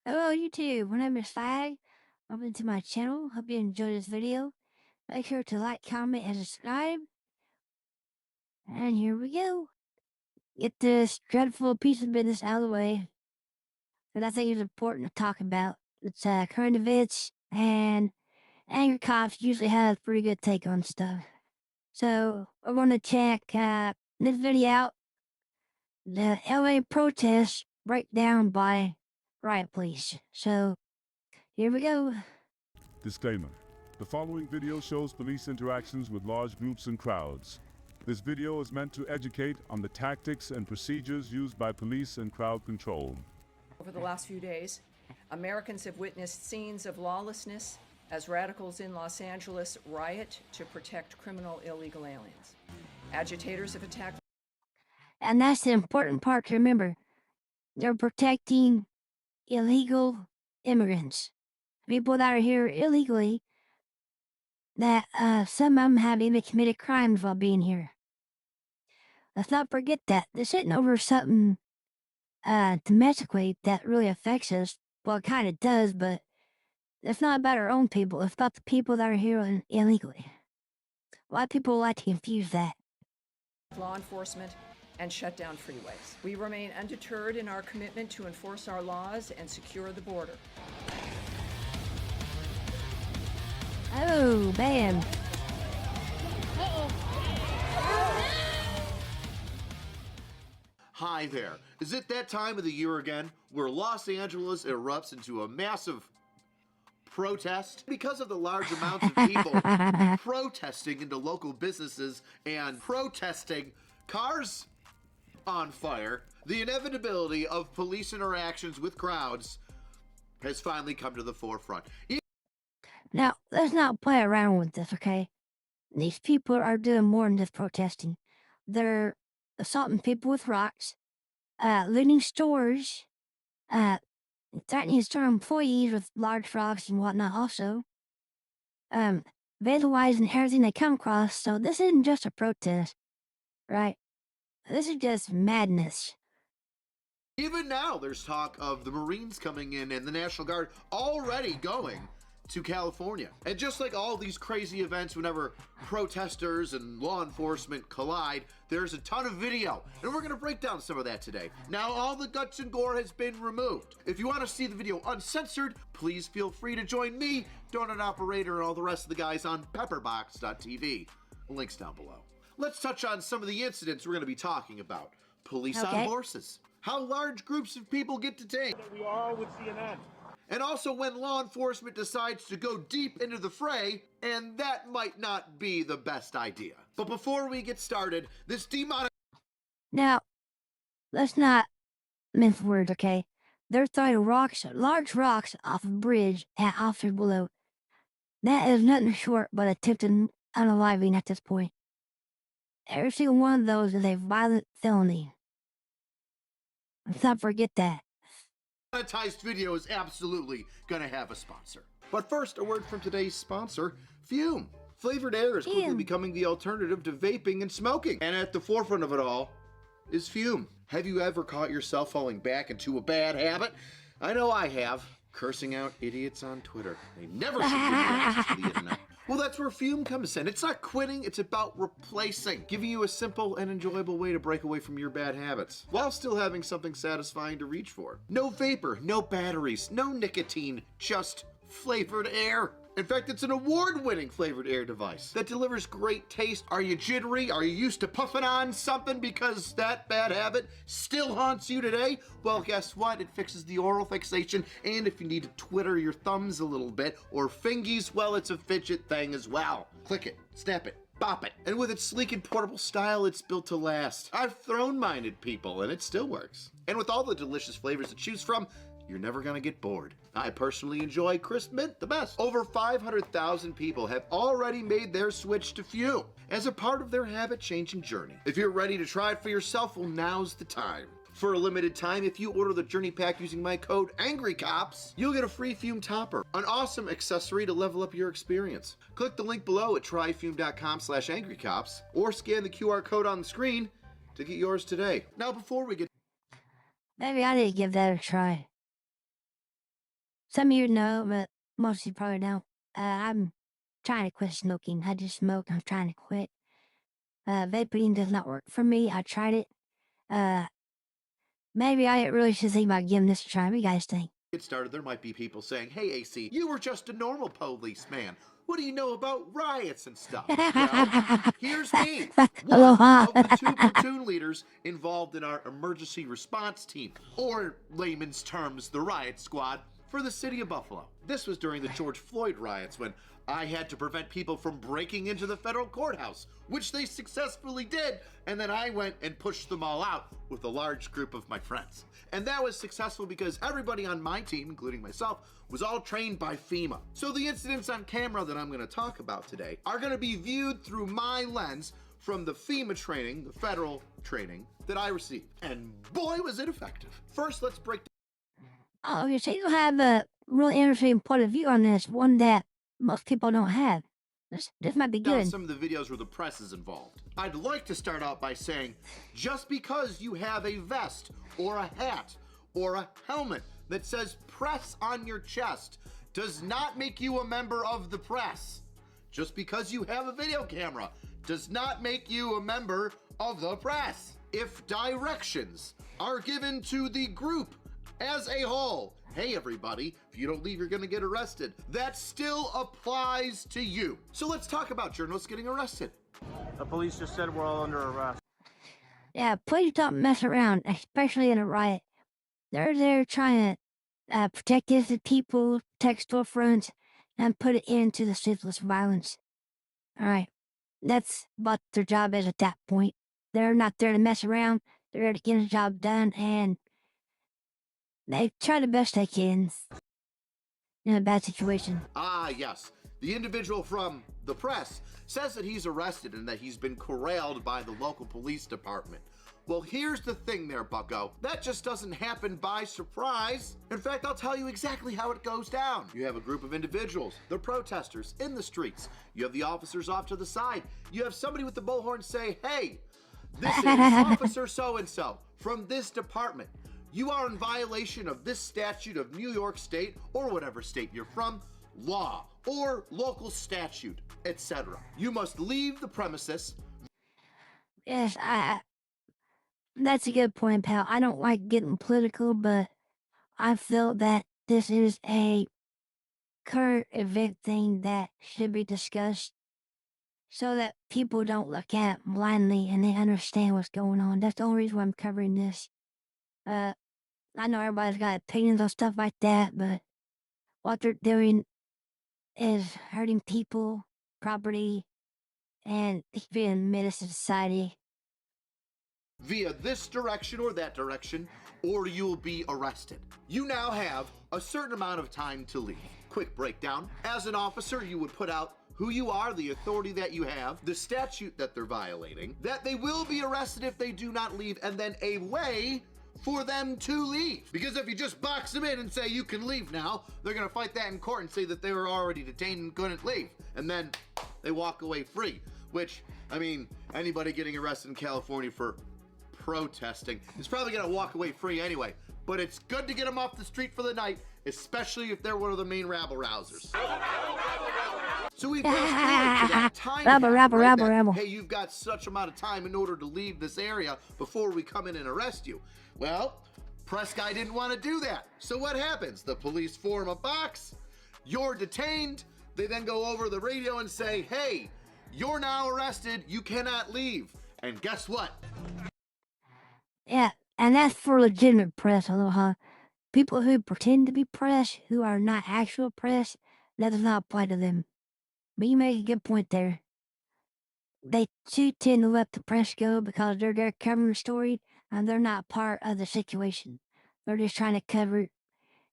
Hello YouTube, my name is Fag. Welcome to my channel. Hope you enjoyed this video. Make sure to like, comment, and subscribe. And here we go. Get this dreadful piece of business out of the way that I think is important to talk about. It's current events, and angry cops usually have a pretty good take on stuff. So we're going to check this video out. The LA protest breakdown by Riot Police. So here we go. Disclaimer. The following video shows police interactions with large groups and crowds. This video is meant to educate on the tactics and procedures used by police and crowd control. Over the last few days, Americans have witnessed scenes of lawlessness as radicals in Los Angeles riot to protect criminal illegal aliens. Agitators have attacked. And that's the important part to remember. They're protecting illegal immigrants. People that are here illegally, that some of them have even committed crimes while being here. Let's not forget that. This isn't over something domestically that really affects us. Well, it kind of does, but it's not about our own people. It's about the people that are here illegally. A lot of people like to confuse that. Law enforcement and shut down freeways. We remain undeterred in our commitment to enforce our laws and secure the border. Oh, bam. Hi there. Is it that time of the year again where Los Angeles erupts into a massive protest because of the large amounts of people protesting into local businesses and protesting cars on fire? The inevitability of police interactions with crowds has finally come to the forefront. Now, let's not play around with this, okay? These people are doing more than just protesting. They're assaulting people with rocks, looting stores, threatening to storm employees with large rocks and whatnot also. Vandalizing everything they come across, so this isn't just a protest, right? This is just madness. Even now, there's talk of the Marines coming in and the National Guard already going to California. And just like all these crazy events, whenever protesters and law enforcement collide, there's a ton of video, and we're gonna break down some of that today. Now, all the guts and gore has been removed. If you want to see the video uncensored, please feel free to join me, Donut Operator, and all the rest of the guys on pepperbox.tv. Links down below. Let's touch on some of the incidents we're going to be talking about. Police on horses. How large groups of people get detained. We are with CNN. And also when law enforcement decides to go deep into the fray, and that might not be the best idea. But before we get started, this Now, let's not mince words, okay? They're throwing rocks, large rocks off a bridge at officers below. That is nothing short but attempted unaliving at this point. Every single one of those is a violent felony. Let's not forget that. monetized video is absolutely gonna have a sponsor. But first, a word from today's sponsor, Fume. Flavored air is quickly becoming the alternative to vaping and smoking. And at the forefront of it all is Fume. Have you ever caught yourself falling back into a bad habit? I know I have. Cursing out idiots on Twitter. They never should give access to the internet. Well, that's where Fume comes in. It's not quitting, it's about replacing, giving you a simple and enjoyable way to break away from your bad habits, while still having something satisfying to reach for. No vapor, no batteries, no nicotine, just flavored air. In fact, it's an award-winning flavored air device that delivers great taste. Are you jittery? Are you used to puffing on something because that bad habit still haunts you today? Well, guess what? It fixes the oral fixation, and if you need to twitter your thumbs a little bit, or fingies, well, it's a fidget thing as well. Click it, snap it, bop it. And with its sleek and portable style, it's built to last. I've thrown mine at people, and it still works. And with all the delicious flavors to choose from, you're never gonna get bored. I personally enjoy crisp mint the best. Over 500,000 people have already made their switch to Fume as a part of their habit-changing journey. If you're ready to try it for yourself, well, now's the time. For a limited time, if you order the Journey Pack using my code ANGRYCOPS, you'll get a free Fume topper, an awesome accessory to level up your experience. Click the link below at tryfume.com/angrycops or scan the QR code on the screen to get yours today. Now, before we get... Maybe I need to give that a try. Some of you know, but most of you probably don't. I'm trying to quit smoking. I just smoked. I'm trying to quit. Vaping does not work for me. I tried it. Maybe I really should think about giving this a try. What do you guys think? Get started, there might be people saying, hey AC, you were just a normal policeman. What do you know about riots and stuff? Well, here's me, one Aloha. of the 2 platoon leaders involved in our emergency response team, or layman's terms, the riot squad, for the city of Buffalo. This was during the George Floyd riots when I had to prevent people from breaking into the federal courthouse, which they successfully did, and then I went and pushed them all out with a large group of my friends. And that was successful because everybody on my team, including myself, was all trained by FEMA. So the incidents on camera that I'm going to talk about today are going to be viewed through my lens from the FEMA training, the federal training that I received. And boy, was it effective. First, let's break Oh, okay, so you have a really interesting point of view on this, one that most people don't have. This might be down good. some of the videos where the press is involved. I'd like to start out by saying, just because you have a vest or a hat or a helmet that says press on your chest does not make you a member of the press. Just because you have a video camera does not make you a member of the press. If directions are given to the group as a whole, hey everybody, if you don't leave, you're gonna get arrested, that still applies to you. So let's talk about journalists getting arrested. The police just said we're all under arrest. Yeah, please don't mess around, especially in a riot. They're there trying to protect innocent people, protect storefronts, and put an end to the senseless violence. All right, that's what their job is at that point. They're not there to mess around. They're there to get the job done, and they try the best they can in a bad situation. Ah, yes. The individual from the press says that he's arrested and that he's been corralled by the local police department. Well, here's the thing there, bucko. That just doesn't happen by surprise. In fact, I'll tell you exactly how it goes down. You have a group of individuals, they're protesters in the streets. You have the officers off to the side. You have somebody with the bullhorn say, hey, this is Officer so-and-so from this department. You are in violation of this statute of New York State, or whatever state you're from, law, or local statute, etc. You must leave the premises. Yes, that's a good point, pal. I don't like getting political, but I feel that this is a current event thing that should be discussed so that people don't look at it blindly and they understand what's going on. That's the only reason why I'm covering this. I know everybody's got opinions on stuff like that, but what they're doing is hurting people, property, and being menace to society. Via this direction or that direction, or you'll be arrested. You now have a certain amount of time to leave. Quick breakdown. As an officer, you would put out who you are, the authority that you have, the statute that they're violating, that they will be arrested if they do not leave, and then a way for them to leave. Because if you just box them in and say you can leave now, they're gonna fight that in court and say that they were already detained and couldn't leave. And then they walk away free. Which, I mean, anybody getting arrested in California for protesting is probably gonna walk away free anyway. But it's good to get them off the street for the night, especially if they're one of the main rabble-rousers. So we fast forward to that time Rabble, cap, rabble, right? rabble, That, rabble. hey, you've got such amount of time in order to leave this area before we come in and arrest you. Well, press guy didn't want to do that. So what happens? The police form a box, you're detained, they then go over the radio and say, hey, you're now arrested, you cannot leave. And guess what? Yeah, and that's for legitimate press, aloha. People who pretend to be press, who are not actual press, that does not apply to them. But you make a good point there. They too tend to let the press go because they're there covering the story and they're not part of the situation. They're just trying to cover it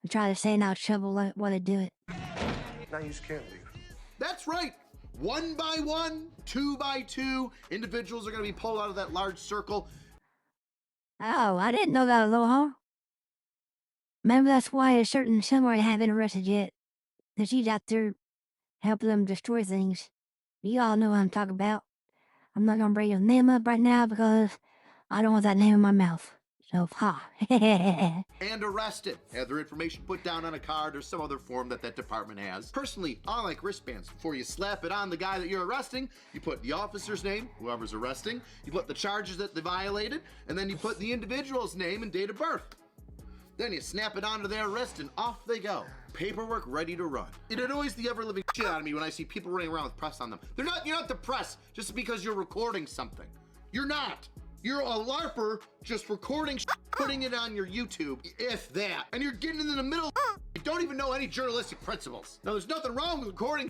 and try to stay out of trouble while they do it. Now you just can't leave. That's right. 1 by 1, 2 by 2, individuals are going to be pulled out of that large circle. Oh, I didn't know that, aloha. Maybe that's why a certain samurai haven't been arrested yet. Because he's out there helping them destroy things. You all know what I'm talking about. I'm not gonna bring his name up right now because I don't want that name in my mouth. So, ha. And arrested. Have their information put down on a card or some other form that that department has. Personally, I like wristbands. Before you slap it on the guy that you're arresting, you put the officer's name, whoever's arresting, you put the charges that they violated, and then you put the individual's name and date of birth. Then you snap it onto their wrist and off they go. Paperwork ready to run. It annoys the ever-living shit out of me when I see people running around with press on them. You're not the press just because you're recording something. You're not. You're a LARPer just recording shit, putting it on your YouTube, if that. And you're getting in the middle. You don't even know any journalistic principles. Now, there's nothing wrong with recording,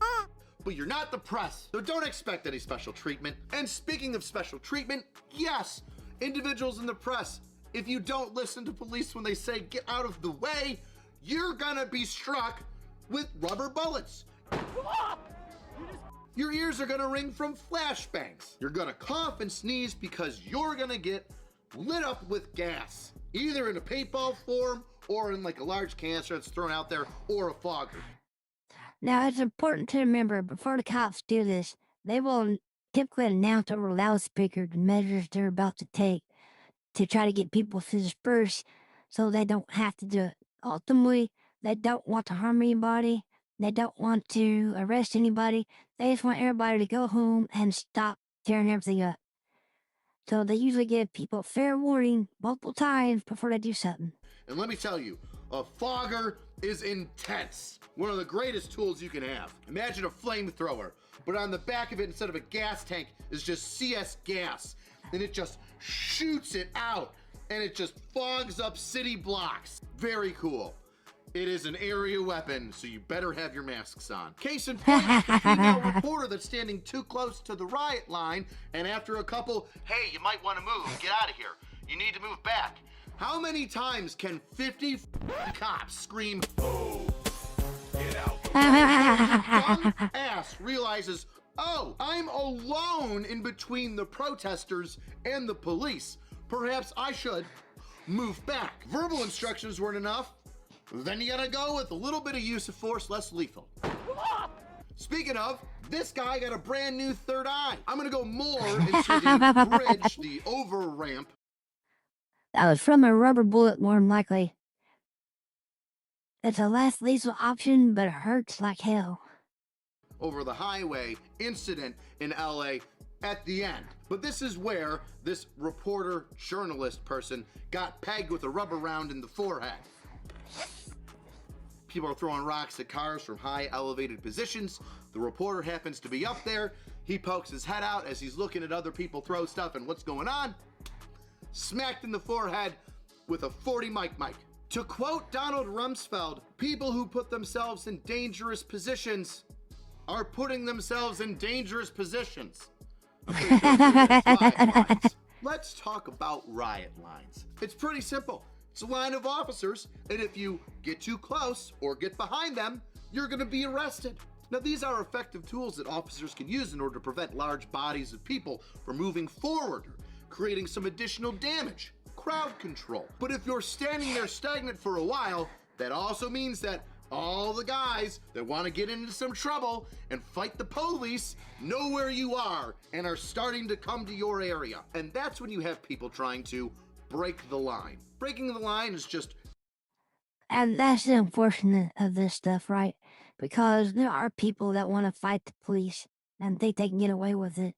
but you're not the press. So don't expect any special treatment. And speaking of special treatment, yes, individuals in the press, if you don't listen to police when they say get out of the way, you're gonna be struck with rubber bullets. Your ears are gonna ring from flashbangs. You're gonna cough and sneeze because you're gonna get lit up with gas, either in a paintball form or in like a large canister that's thrown out there, or a fogger. Now, it's important to remember, before the cops do this, they will typically announce over loudspeaker the measures they're about to take to try to get people to disperse so they don't have to do it. Ultimately, they don't want to harm anybody. They don't want to arrest anybody. They just want everybody to go home and stop tearing everything up. So they usually give people fair warning multiple times before they do something. And let me tell you, a fogger is intense. One of the greatest tools you can have. Imagine a flamethrower, but on the back of it, instead of a gas tank, is just CS gas. And it just shoots it out, and it just fogs up city blocks. Very cool. It is an area weapon, so you better have your masks on. Case in point, the female reporter that's standing too close to the riot line, and after a couple, hey, you might want to move, get out of here. You need to move back. How many times can 50 cops scream, oh, get out? Dumb ass realizes, oh, I'm alone in between the protesters and the police. Perhaps I should move back. Verbal instructions weren't enough. Then you gotta go with a little bit of use of force, less lethal. Speaking of, this guy got a brand new third eye. I'm gonna go more into the bridge, the over ramp. That was from a rubber bullet, more than likely. It's a less lethal option, but it hurts like hell. Over the highway incident in LA at the end. But this is where this reporter journalist person got pegged with a rubber round in the forehead. People are throwing rocks at cars from high elevated positions. The reporter happens to be up there. He pokes his head out as he's looking at other people throw stuff and what's going on. Smacked in the forehead with a 40 mic. To quote Donald Rumsfeld, people who put themselves in dangerous positions are putting themselves in dangerous positions. Let's talk about riot lines. It's pretty simple. It's a line of officers, and if you get too close or get behind them, you're gonna be arrested. Now, these are effective tools that officers can use in order to prevent large bodies of people from moving forward or creating some additional damage. Crowd control. But if you're standing there stagnant for a while, that also means that all the guys that want to get into some trouble and fight the police know where you are and are starting to come to your area. And that's when you have people trying to break the line. Breaking the line is just... And that's the unfortunate of this stuff, right? Because there are people that want to fight the police and think they can get away with it.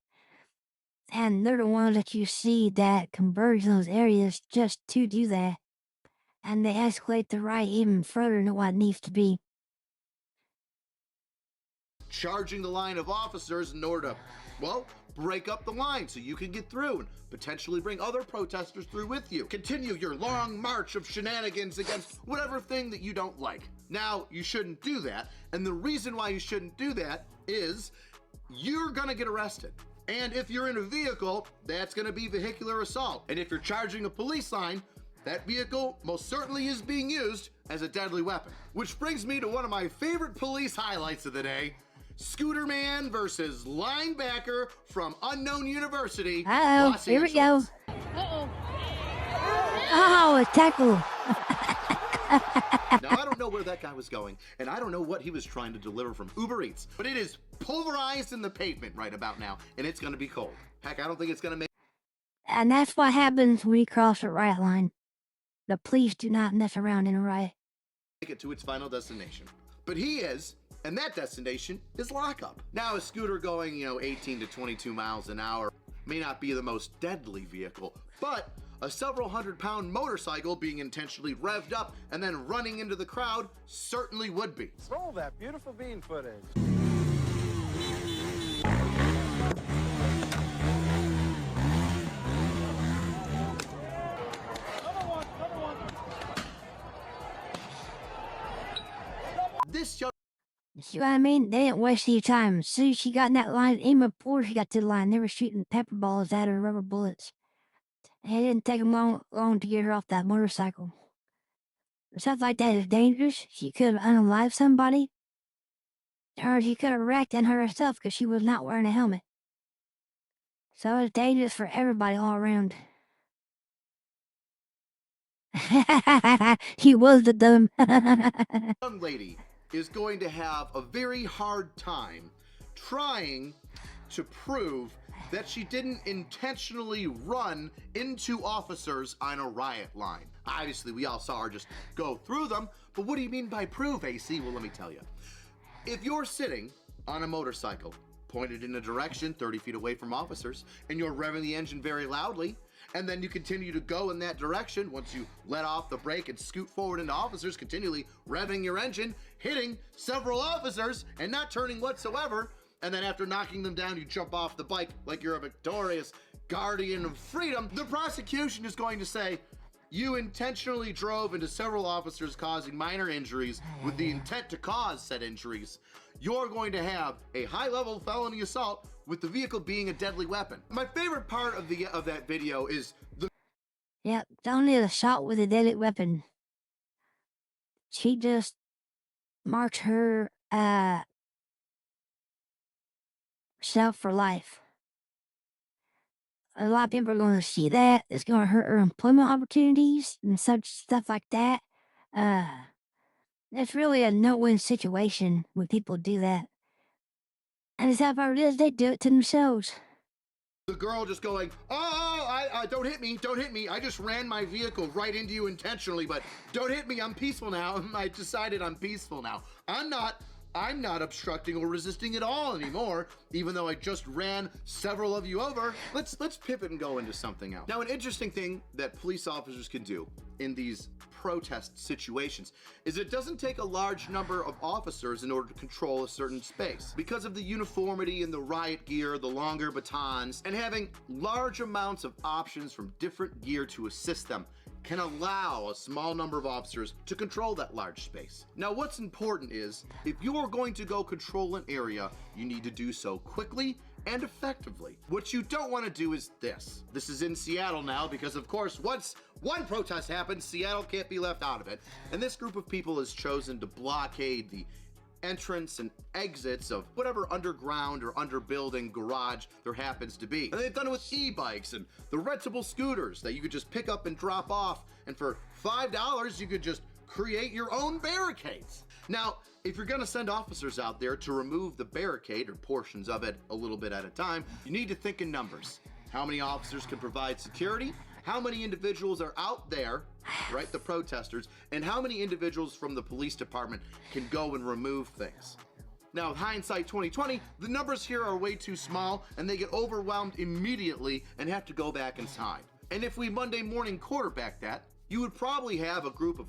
And they're the ones that you see that converge those areas just to do that. And they escalate the riot even further than what it needs to be. charging the line of officers in order to, well, break up the line so you can get through and potentially bring other protesters through with you. Continue your long march of shenanigans against whatever thing that you don't like. Now, you shouldn't do that, and the reason why you shouldn't do that is you're gonna get arrested. And if you're in a vehicle, that's gonna be vehicular assault. And if you're charging a police line, that vehicle most certainly is being used as a deadly weapon. Which brings me to one of my favorite police highlights of the day. Scooter Man versus linebacker from Unknown University, Los Here we go. Angeles. Oh, a tackle. Now, I don't know where that guy was going, and I don't know what he was trying to deliver from Uber Eats, but it is pulverized in the pavement right about now, and it's gonna be cold. Heck, I don't think it's gonna make... And that's what happens when you cross the riot line. The police do not mess around in a riot. Take it to its final destination. But he is, and that destination is lockup. Now, a scooter going, 18 to 22 miles an hour may not be the most deadly vehicle, but a several hundred-pound motorcycle being intentionally revved up and then running into the crowd certainly would be. Roll that beautiful bean footage. This young See what I mean? They didn't waste any time. As soon as she got in that line, even before she got to the line, they were shooting pepper balls at her, rubber bullets. And it didn't take them long to get her off that motorcycle. Stuff like that is dangerous. She could have unalived somebody. Or she could have wrecked and hurt herself because she was not wearing a helmet. So it's dangerous for everybody all around. He was the dumb. young lady is going to have a very hard time trying to prove that she didn't intentionally run into officers on a riot line. Obviously, we all saw her just go through them, but what do you mean by prove, AC? Well, let me tell you. If you're sitting on a motorcycle, pointed in a direction 30 feet away from officers, and you're revving the engine very loudly, and then you continue to go in that direction once you let off the brake and scoot forward into officers, continually revving your engine, hitting several officers, and not turning whatsoever, and then after knocking them down, you jump off the bike like you're a victorious guardian of freedom, the prosecution is going to say, you intentionally drove into several officers causing minor injuries with the intent to cause said injuries. You're going to have a high-level felony assault with the vehicle being a deadly weapon. My favorite part of that video is the Yep, it's only a shot with a deadly weapon. She just marked her self for life. A lot of people are going to see that. It's going to hurt her employment opportunities and such stuff like that. It's really a no-win situation when people do that. And the sad part is they do it to themselves. girl just going, don't hit me, I just ran my vehicle right into you intentionally, but don't hit me, I'm peaceful now. I decided I'm peaceful now. I'm not obstructing or resisting at all anymore, even though I just ran several of you over. Let's pivot and go into something else. Now, an interesting thing that police officers can do in these protest situations is it doesn't take a large number of officers in order to control a certain space. Because of the uniformity in the riot gear, the longer batons, and having large amounts of options from different gear to assist them can allow a small number of officers to control that large space. Now, what's important is if you are going to go control an area, you need to do so quickly and effectively. What you don't want to do is this. This is in Seattle now because, of course, once one protest happens, Seattle can't be left out of it. And this group of people has chosen to blockade the entrance and exits of whatever underground or underbuilding garage there happens to be. And they've done it with e-bikes and the rentable scooters that you could just pick up and drop off, and for $5 you could just create your own barricades. Now, if you're gonna send officers out there to remove the barricade or portions of it a little bit at a time, you need to think in numbers. How many officers can provide security? How many individuals are out there, right, the protesters, and how many individuals from the police department can go and remove things? Now, with hindsight 2020, the numbers here are way too small and they get overwhelmed immediately and have to go back inside. And if we Monday morning quarterback that, you would probably have a group of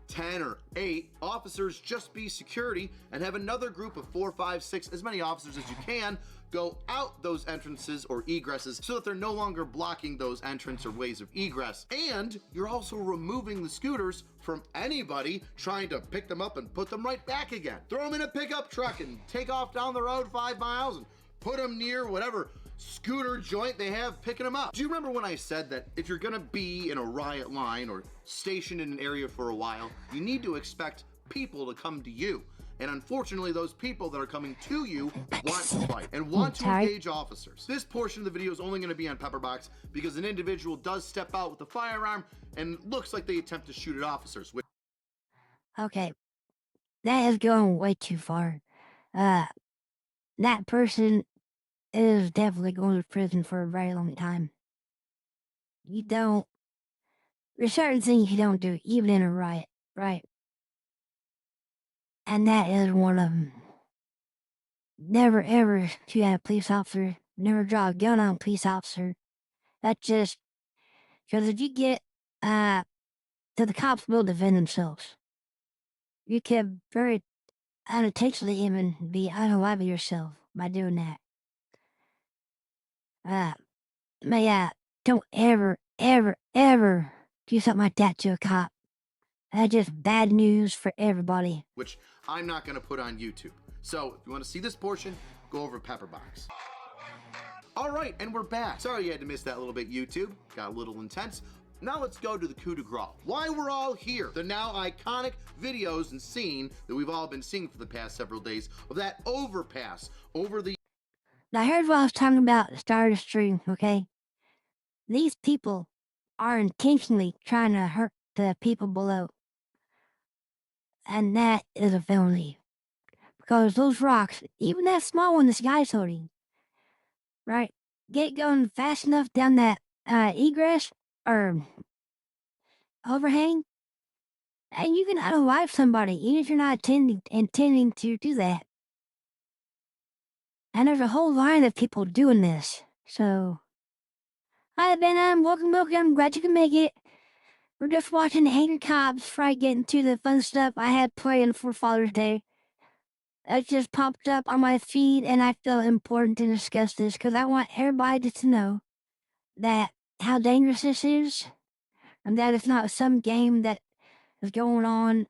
10 or 8 officers just be security and have another group of 4, 5, 6, as many officers as you can go out those entrances or egresses so that they're no longer blocking those entrance or ways of egress. And you're also removing the scooters from anybody trying to pick them up and put them right back again. Throw them in a pickup truck and take off down the road 5 miles and put them near whatever scooter joint they have picking them up. Do you remember when I said that if you're gonna be in a riot line or stationed in an area for a while, you need to expect people to come to you? And unfortunately, those people that are coming to you want to fight and want to engage officers. This portion of the video is only going to be on Pepperbox because an individual does step out with a firearm and looks like they attempt to shoot at officers. Okay, that is going way too far. That person is definitely going to prison for a very long time. You don't There's certain things you don't do, even in a riot, right? And that is one of them. Never ever shoot at a police officer. Never draw a gun on a police officer. That's just because if you get to the cops will defend themselves. You can very unintentionally even be unalive yourself by doing that. But yeah, don't ever, ever, ever do something like that to a cop. That's just bad news for everybody. Which I'm not going to put on YouTube. So if you want to see this portion, go over to Pepperbox. All right, and we're back. Sorry you had to miss that little bit, YouTube. Got a little intense. Now let's go to the coup de grace. Why we're all here. The now iconic videos and scene that we've all been seeing for the past several days of that overpass over the... Now here's what I was talking about at the start of the stream, okay? These people are intentionally trying to hurt the people below. And that is a felony. Because those rocks, even that small one this guy's holding, right? Get going fast enough down that egress or overhang, and you can unalive somebody, even if you're not intending to do that. And there's a whole line of people doing this. So, hi Ben, welcome. I'm glad you can make it. We're just watching the Angry Cops right getting to the fun stuff I had planned for Father's Day. It just popped up on my feed, and I feel important to discuss this because I want everybody to know that how dangerous this is, and that it's not some game that is going on,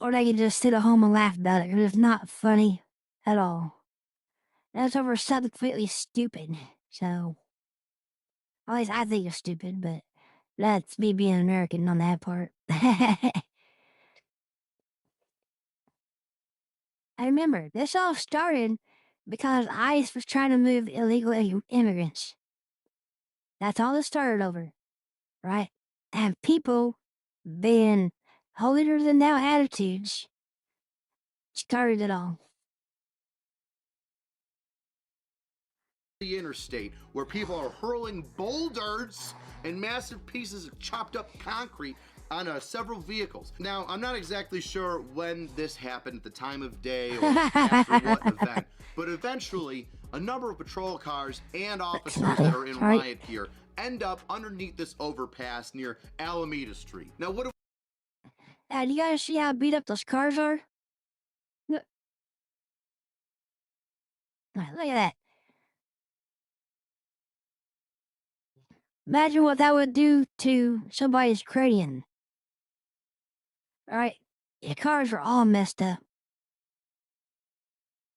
or they can just sit at home and laugh about it because it's not funny at all. That's over something completely stupid. So, at least I think it's stupid, but that's me being American on that part. I remember, this all started because ICE was trying to move illegal immigrants. That's all it started over, right? And people being holier than thou attitudes started it all. The interstate where people are hurling boulders and massive pieces of chopped up concrete on several vehicles. Now, I'm not exactly sure when this happened, at the time of day or after what event, but eventually a number of patrol cars and officers that are in riot gear end up underneath this overpass near Alameda Street. Now, what do And you guys see how beat up those cars are? Look at that. Imagine what that would do to somebody's cranium. Alright, the cars are all messed up.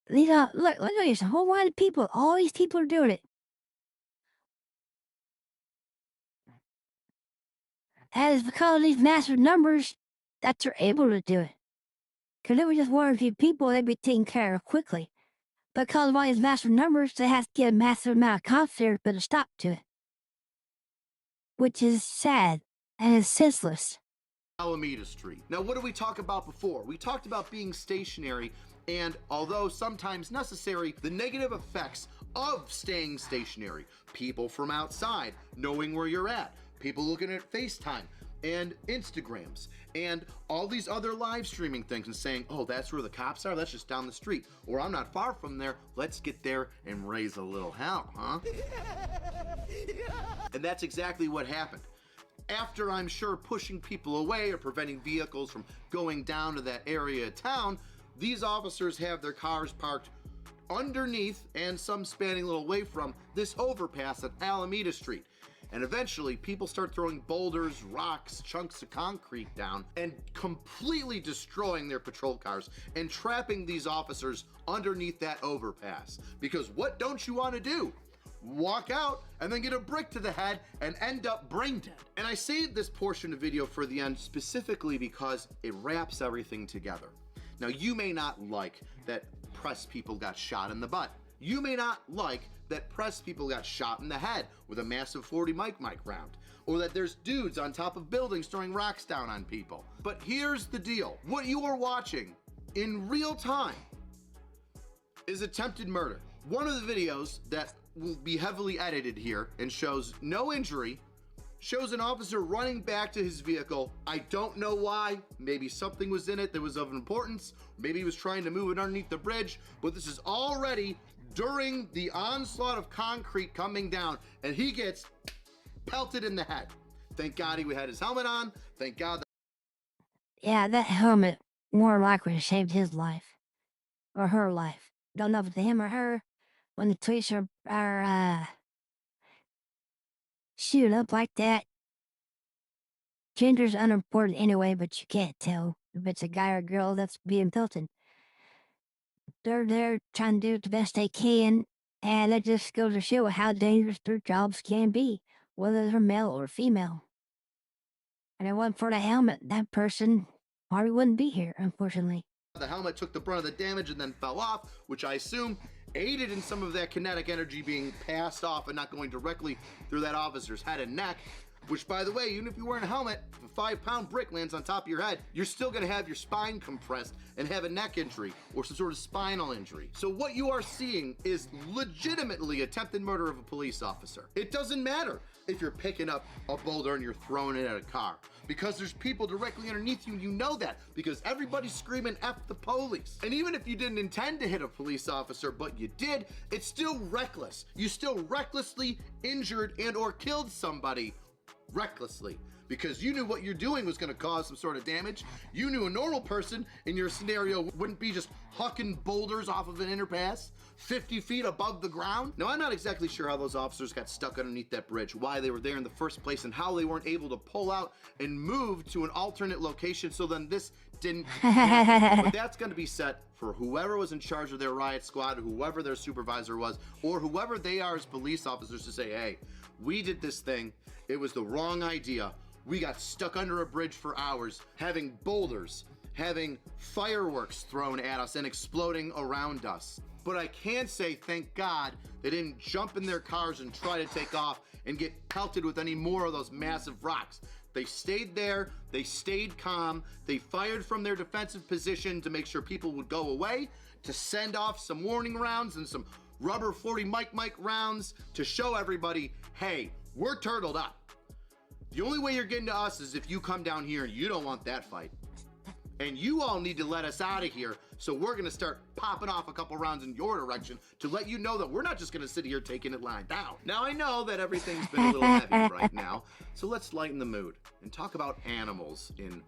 These are, look at this, a whole line of people. All these people are doing it. And it's because of these massive numbers that they're able to do it. Because if it was just one or two people, they'd be taken care of quickly. But because of all these massive numbers, they have to get a massive amount of cops there to put a stop to it. Which is sad and is senseless. Alameda Street. Now, what did we talk about before? We talked about being stationary, and although sometimes necessary, the negative effects of staying stationary. People from outside knowing where you're at, people looking at FaceTime and Instagrams and all these other live streaming things and saying, oh, that's where the cops are, that's just down the street, or I'm not far from there, let's get there and raise a little hell, huh? And that's exactly what happened. After, I'm sure, pushing people away or preventing vehicles from going down to that area of town, these officers have their cars parked underneath and some spanning a little away from this overpass at Alameda Street. And eventually, people start throwing boulders, rocks, chunks of concrete down and completely destroying their patrol cars and trapping these officers underneath that overpass. Because what don't you want to do? Walk out and then get a brick to the head and end up brain dead. And I saved this portion of video for the end specifically because it wraps everything together. Now, you may not like that press people got shot in the butt. You may not like that press people got shot in the head with a massive 40 mic round, or that there's dudes on top of buildings throwing rocks down on people. But here's the deal. What you are watching in real time is attempted murder. One of the videos that will be heavily edited here and shows no injury shows an officer running back to his vehicle. I don't know why. Maybe something was in it that was of importance. Maybe he was trying to move it underneath the bridge, but this is already during the onslaught of concrete coming down, and he gets pelted in the head. Thank God he had his helmet on. Thank God. Yeah, that helmet more likely saved his life. Or her life. Don't know if it's him or her. When the police are shoot up like that. Gender's unimportant anyway, but you can't tell if it's a guy or a girl that's being pelted. They're trying to do the best they can, and that just goes to show how dangerous their jobs can be, whether they're male or female. And if it wasn't for the helmet, that person probably wouldn't be here, unfortunately. The helmet took the brunt of the damage and then fell off, which I assume aided in some of that kinetic energy being passed off and not going directly through that officer's head and neck. Which, by the way, even if you're wearing a helmet, if a 5-pound brick lands on top of your head, you're still going to have your spine compressed and have a neck injury or some sort of spinal injury. So what you are seeing is legitimately attempted murder of a police officer. It doesn't matter if you're picking up a boulder and you're throwing it at a car, because there's people directly underneath you, and you know that because everybody's screaming F the police. And even if you didn't intend to hit a police officer, but you did, it's still reckless. You still recklessly injured and or killed somebody recklessly, because you knew what you're doing was going to cause some sort of damage. You knew a normal person in your scenario wouldn't be just hucking boulders off of an underpass 50 feet above the ground. Now, I'm not exactly sure how those officers got stuck underneath that bridge, why they were there in the first place, and how they weren't able to pull out and move to an alternate location so then this didn't happen. But that's going to be set for whoever was in charge of their riot squad, whoever their supervisor was, or whoever they are as police officers, to say, hey, we did this thing. It was the wrong idea. We got stuck under a bridge for hours, having boulders, having fireworks thrown at us and exploding around us. But I can say, thank God, they didn't jump in their cars and try to take off and get pelted with any more of those massive rocks. They stayed there, they stayed calm, they fired from their defensive position to make sure people would go away, to send off some warning rounds and some rubber 40 Mike rounds to show everybody, hey, we're turtled up. The only way you're getting to us is if you come down here and you don't want that fight. And you all need to let us out of here, so we're gonna start popping off a couple rounds in your direction to let you know that we're not just gonna sit here taking it lying down. Now, I know that everything's been a little heavy right now, so let's lighten the mood and talk about animals in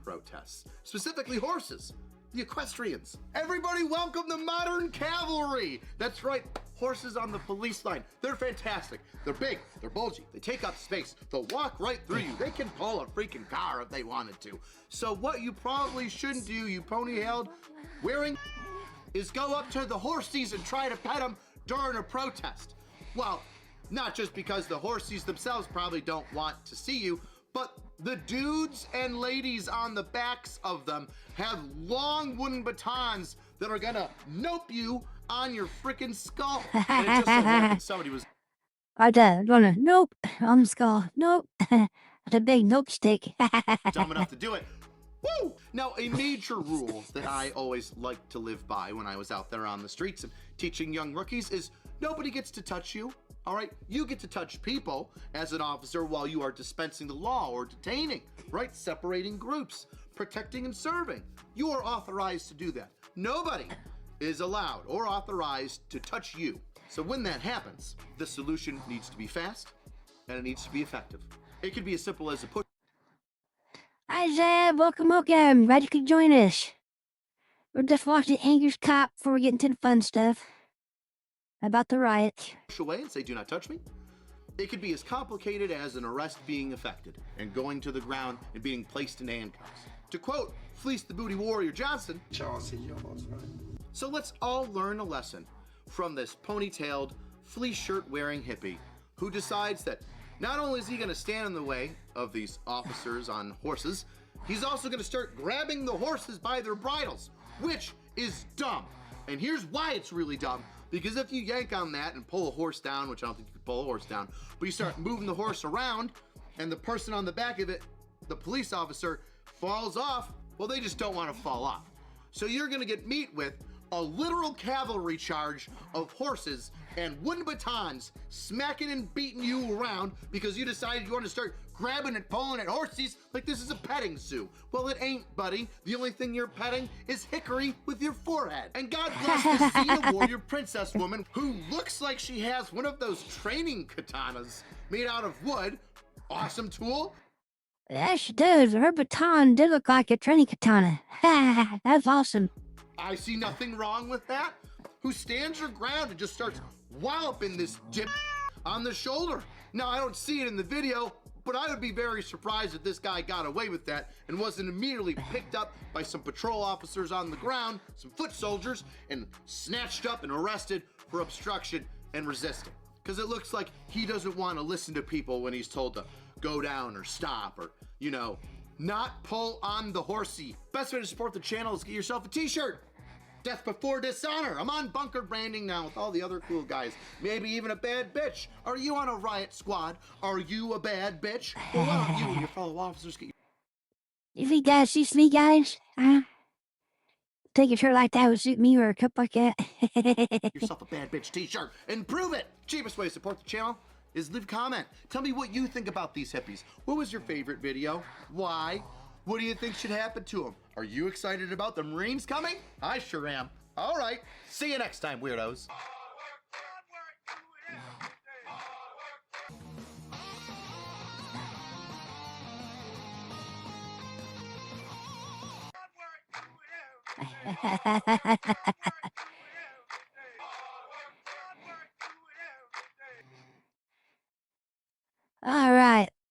protests, specifically horses. The equestrians. Everybody welcome the modern cavalry. That's right, horses on the police line. They're fantastic. They're big, they're bulgy, they take up space, they'll walk right through you. They can pull a freaking car if they wanted to. So what you probably shouldn't do, you pony-tailed wearing, is go up to the horsies and try to pet them during a protest. Well, not just because the horsies themselves probably don't want to see you, but the dudes and ladies on the backs of them have long wooden batons that are gonna nope you on your freaking skull. And it just so happened somebody was gonna nope on the skull. Nope. That's a big nope stick. dumb enough to do it. Woo! Now, a major rule that I always liked to live by when I was out there on the streets and teaching young rookies is nobody gets to touch you. All right, you get to touch people as an officer while you are dispensing the law or detaining, right? Separating groups, protecting and serving. You are authorized to do that. Nobody is allowed or authorized to touch you. So when that happens, the solution needs to be fast and it needs to be effective. It could be as simple as a push Hi, Zeb. Welcome. Glad you could join us. We're just watching Anger's Cop before we get into the fun stuff about the riot. away and say, do not touch me. It could be as complicated as an arrest being effected and going to the ground and being placed in handcuffs. To quote Fleece the Booty Warrior Johnson, so let's all learn a lesson from this ponytailed, fleece shirt wearing hippie who decides that not only is he going to stand in the way of these officers on horses, he's also going to start grabbing the horses by their bridles, which is dumb. And here's why it's really dumb. Because if you yank on that and pull a horse down, which I don't think you could pull a horse down, but you start moving the horse around and the person on the back of it, the police officer, falls off, well, they just don't want to fall off. So you're going to get meet with a literal cavalry charge of horses and wooden batons smacking and beating you around because you decided you want to start grabbing and pulling at horses like this is a petting zoo. Well, it ain't, buddy. The only thing you're petting is hickory with your forehead. And God bless the Xena warrior princess woman who looks like she has one of those training katanas made out of wood. Awesome tool. Yeah, she does. Her baton did look like a training katana. That's awesome. I see nothing wrong with that. Who stands her ground and just starts walloping this dip on the shoulder. Now, I don't see it in the video, but I would be very surprised if this guy got away with that and wasn't immediately picked up by some patrol officers on the ground, some foot soldiers, and snatched up and arrested for obstruction and resisting. Because it looks like he doesn't want to listen to people when he's told to go down or stop or, you know, not pull on the horsey. Best way to support the channel is get yourself a t-shirt. Death before dishonor. I'm on bunker branding now with all the other cool guys. Maybe even a bad bitch. Are you on a riot squad? Are you a bad bitch? Well, why don't you and your fellow officers get You think that suits me, guys? Take a shirt like that would suit me or a cup like that. yourself a bad bitch t-shirt and prove it? Cheapest way to support the channel is leave a comment. Tell me what you think about these hippies. What was your favorite video? Why? What do you think should happen to them? Are you excited about the Marines coming? I sure am. All right, see you next time, weirdos. All right.